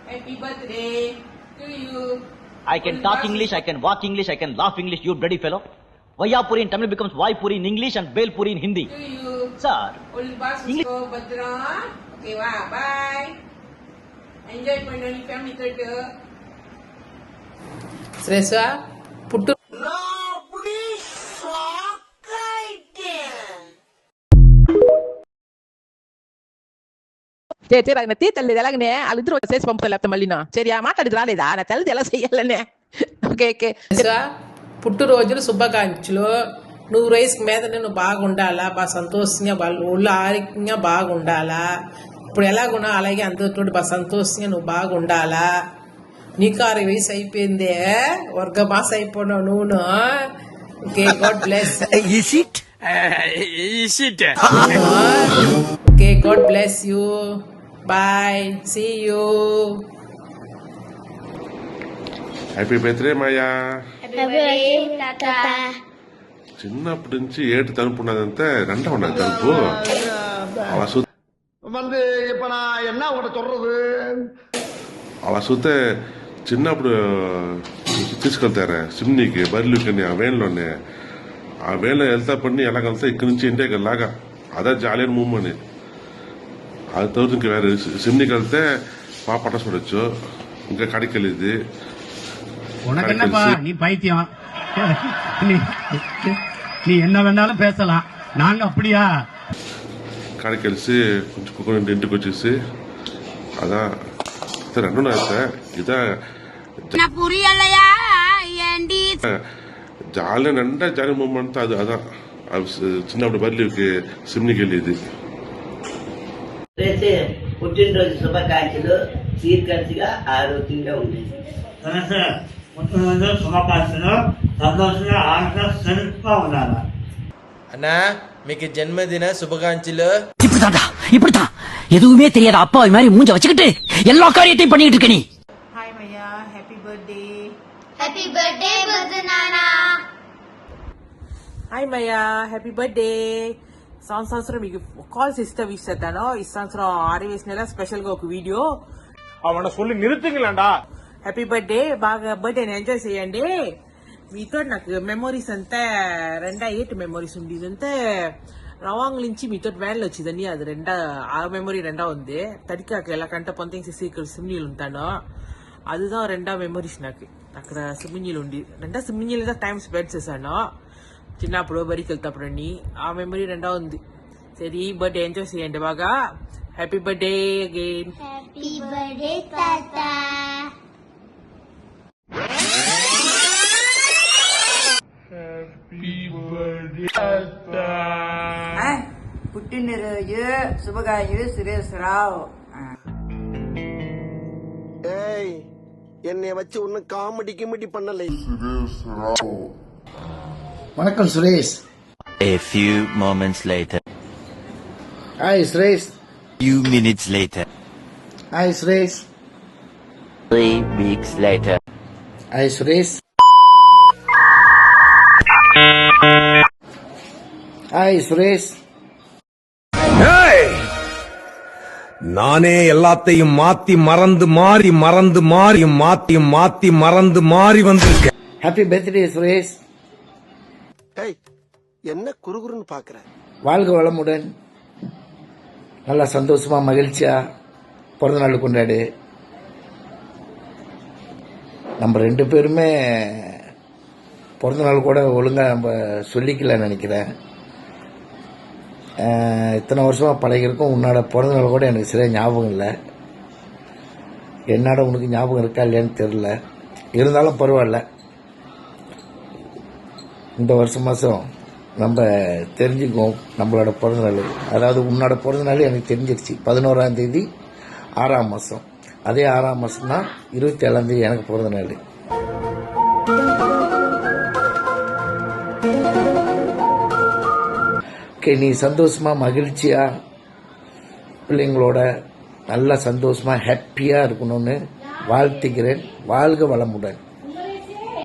Happy birthday to you. I can talk English, I can walk English, I can laugh English, you bloody fellow. Vayapuri in Tamil becomes Vaipuri in English and Belpuri in Hindi. To you. Sir. Ulbasusko Badra. Okay, wow, bye. Enjoy பண்ணி family தொட்டு. Sresa, puttu. చేరా తీ తల్లిది ఎలాగనే వాళ్ళిద్దరు చేసి పంపుతా లేకపోతే మళ్ళీ సరియా మాట్లాడిది రాలేదా నా తల్లిది ఎలా చెయ్యాలనే ఓకే ఓకే పుట్టినరోజులు శుభాకాంక్షలు నువ్వు రైస్కి మీద నువ్వు బాగుండాలా బాగా సంతోషంగా ఒళ్ళు ఆరోగ్యంగా బాగుండాలా ఇప్పుడు ఎలాగున్నా అలాగే అందరితో బాగా సంతోషంగా నువ్వు బాగుండాలా నీకు 6 వయసు అయిపోయిందే వర్గ బాస్ అయిపోయినావు నువ్వు okay God bless okay God bless you bye see you happy birthday Maya தாத்தா చిన్నప్పటి నుంచి ఏటు తలుపు ఉన్నదంటే రెండ ఉన్నది తలుపు அவ வந்து இப்ப நான் என்ன உங்கள்கிட்ட சொல்றது அவ సుతే చిన్నప్పుడు తీసుకెళ్తారా సిమ్నీకి బర్రెలుకి ఆ వేన్లోనే ఆ వేన్లో వెళ్తా పడి ఎలాగెళ్తా ఇక్కడి నుంచి ఇండియాకి లాగా అదే జాలియన్ మూమెంట్ అది తోడు ఇంకా వేరే సిమ్నీకి వెళ్తే బాగా పట్టసూడొచ్చు ఇంకా కడికి వెళ్ళేది உனக்கு என்னப்பா நீ பைத்தியம் நீ என்ன வேணாலும் பேசலாம் நாங்க அப்படியா కాడికి కలిసి కొంచెం ఇంటికి వచ్చేసి అదా రెండు ఇదా జాలియన్ అంటే జాలియన్ మూమెంట్ అది అదా చిన్నప్పుడు బర్రెలుకి సిమ్నీకి వెళ్ళేది పుట్టినరోజు శుభాకాంక్షలు దీర్ఘంగా ఆరోగ్యంగా ఉండేది పుట్టినరోజు శుభాకాంక్షలు సంతోషంగా ఆనందంగా సెల్ఫ్గా ఉండాలి అన్నా మీకు జన్మదిన శుభాకాంక్షలు இப்படித்தான் எதுவுமே தெரியாத அப்பாவை மாதிரி மூஞ்ச வச்சுக்கிட்டு எல்லா காரியத்தையும் பண்ணிட்டு இருக்க நீ. Hi Maya, happy birthday. happy birthday Badranana Hi Maya, happy birthday. సంవత్సరం మీకు కాల్ సిస్టర్ ఇస్తాను ఈ సంవత్సరం 6 వయసు నెల స్పెషల్ గా ఒక వీడియో அவனை சொல்லி நிறுத்துங்களேன்டா హ్యాపీ బర్త్డే బాగా బర్త్డేని ఎంజాయ్ చేయండి మీతో నాకు మెమోరీస్ అంతా 8 మెమోరీస్ ఉండేదంతా రవాంగ్ నుంచి మీతో వ్యాన్లో వచ్చిందని అది ఆ மெமரி ఉంది தடிக்காக்கு எல்லா கண்ட பொந்தைங்க சீக்கிரம் சிம்னியில் ఉంటాను அதுதான் 2 மெமரிஸ் నాకు అక్కడ సిమ్మినీలు ఉండి 2 సిమ్మినీలు தான் టైం స్పెండ్ చేశాను చిన్నప్పుడు బరికి వెళ్తాప్పుడని ఆ మెమరీ 2 ఉంది సరే బర్త్డే ఎంజాయ్ చేయండి బాగా happy birthday again happy birthday tata పుట్టినరోజు శుభాకాంక్షలు సురేష్ రావు ஏய் என்னை வச்சு ஒன்னும் காமெடி கிமெடி பண்ணலை வணக்கம் Suresh. A few moments later. Hi Suresh. Few minutes later. Hi Suresh. 3 weeks later. Hi Suresh. Hi Suresh. நானே எல்லாத்தையும் மாத்தி மறந்து மாறி மறந்து மாறி மாத்தி மறந்து மாறி வந்திருக்கேன். Happy birthday Suresh. ஏய் என்ன குறுகுறுன்னு பாக்குற வாழ்க வளமுடன் நல்லா சந்தோஷமா மகிழ்ச்சியா பிறந்த நாள் கொண்டாடு. நம்ம 2 பேருமே பிறந்த நாள் கூட ஒழுங்கா நம்ம சொல்லிக்கல நினைக்கிறேன். இத்தனை வருஷமா பழகிருக்கும் உன்னோட பிறந்த நாள் கூட எனக்கு சரியா ஞாபகம் இல்லை. என்னோட உனக்கு ஞாபகம் இருக்கா இல்லையான்னு தெரியல. இருந்தாலும் பரவாயில்ல. இந்த மாதம் நம்ம தெரிஞ்சுக்குவோம் நம்மளோட பிறந்த நாள். அதாவது உன்னோட பிறந்த நாள் எனக்கு தெரிஞ்சிருச்சு 11ஆம் தேதி 6ஆம் மாதம். அதே 6ஆம் மாதம் தான் 27ஆம் தேதி எனக்கு பிறந்த நாள். ஓகே, நீ சந்தோஷமா மகிழ்ச்சியா பிள்ளைங்களோட நல்லா சந்தோஷமா ஹாப்பியா இருக்கணும்னு வாழ்த்துக்கிறேன். வாழ்க வளமுடன்.